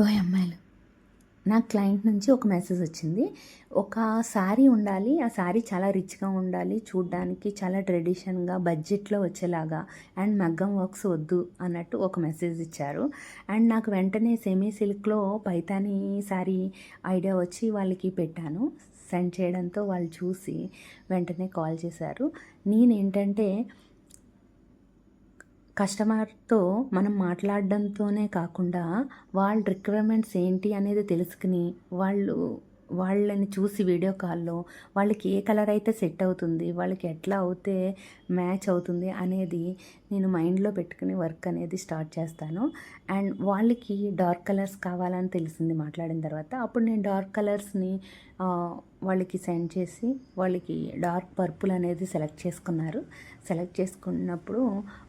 ఓయ్ అమ్మాయిలు, నా క్లయింట్ నుంచి ఒక మెసేజ్ వచ్చింది. ఒక శారీ ఉండాలి, ఆ శారీ చాలా రిచ్గా ఉండాలి, చూడ్డానికి చాలా ట్రెడిషన్గా బడ్జెట్లో వచ్చేలాగా, అండ్ మగ్గం వర్క్స్ వద్దు అన్నట్టు ఒక మెసేజ్ ఇచ్చారు. అండ్ నాకు వెంటనే సెమీ సిల్క్లో పైతానీ శారీ ఐడియా వచ్చి వాళ్ళకి పెట్టాను. సెండ్ చేయడంతో వాళ్ళు చూసి వెంటనే కాల్ చేశారు. నేనేంటంటే కస్టమర్తో మనం మాట్లాడడంతోనే కాకుండా వాళ్ళ రిక్వైర్మెంట్స్ ఏంటి అనేది తెలుసుకుని వాళ్ళని చూసి వీడియో కాల్లో వాళ్ళకి ఏ కలర్ అయితే సెట్ అవుతుంది, వాళ్ళకి ఎట్లా అవుతే మ్యాచ్ అవుతుంది అనేది నేను మైండ్లో పెట్టుకుని వర్క్ అనేది స్టార్ట్ చేస్తాను. అండ్ వాళ్ళకి డార్క్ కలర్స్ కావాలని తెలిసింది మాట్లాడిన తర్వాత. అప్పుడు నేను డార్క్ కలర్స్ని వాళ్ళకి సెండ్ చేసి వాళ్ళకి డార్క్ పర్పుల్ అనేది సెలెక్ట్ చేసుకున్నారు. సెలెక్ట్ చేసుకున్నప్పుడు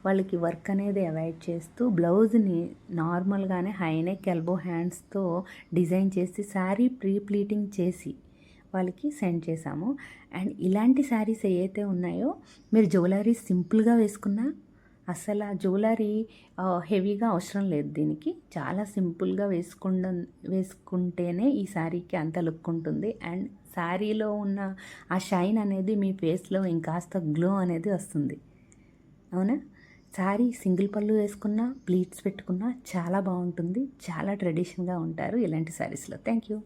వాళ్ళకి వర్క్ అనేది అవాయిడ్ చేస్తూ బ్లౌజ్ని నార్మల్గానే హై నెక్ ఎల్బో హ్యాండ్స్తో డిజైన్ చేసి శారీ ప్రీ ప్లీటింగ్ చేసి వాళ్ళకి సెండ్ చేశాము. అండ్ ఇలాంటి శారీస్ ఏవైతే ఉన్నాయో మీరు జ్యువెలరీ సింపుల్గా వేసుకున్నా అసలు ఆ జ్యువెలరీ హెవీగా అవసరం లేదు. దీనికి చాలా సింపుల్గా వేసుకుంటేనే ఈ శారీకి అంత లుక్ ఉంటుంది. అండ్ శారీలో ఉన్న ఆ షైన్ అనేది మీ ఫేస్లో ఇంకాస్త గ్లో అనేది వస్తుంది. అవునా? శారీ సింగిల్ పళ్ళు వేసుకున్నా, ప్లీట్స్ పెట్టుకున్నా చాలా బాగుంటుంది. చాలా ట్రెడిషన్గా ఉంటారు ఇలాంటి శారీస్లో. Thank you.